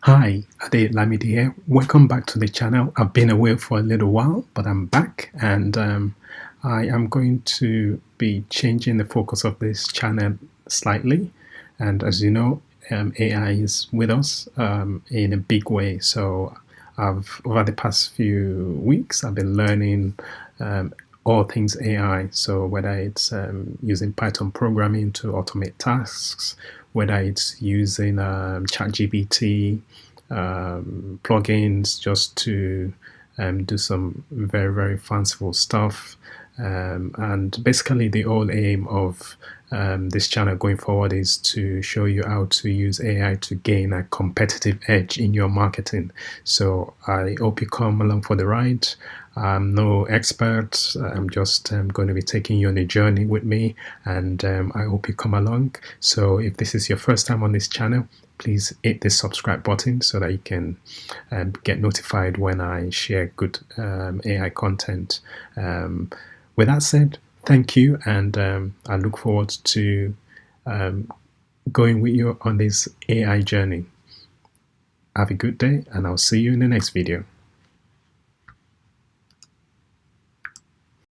Hi, Ade Lamidi here. Welcome back to the channel. I've been away for a little while, but I'm back and I am going to be changing the focus of this channel slightly. And as you know, AI is with us in a big way. So over the past few weeks, I've been learning all things AI. So whether it's using Python programming to automate tasks, whether it's using ChatGPT plugins just to do some very, very fanciful stuff. And basically, the whole aim of this channel going forward is to show you how to use AI to gain a competitive edge in your marketing. So I hope you come along for the ride. I'm no expert. I'm just going to be taking you on a journey with me, and I hope you come along. So if this is your first time on this channel, please hit the subscribe button so that you can get notified when I share good AI content. With that said, thank you, and I look forward to going with you on this AI journey. Have a good day, and I'll see you in the next video.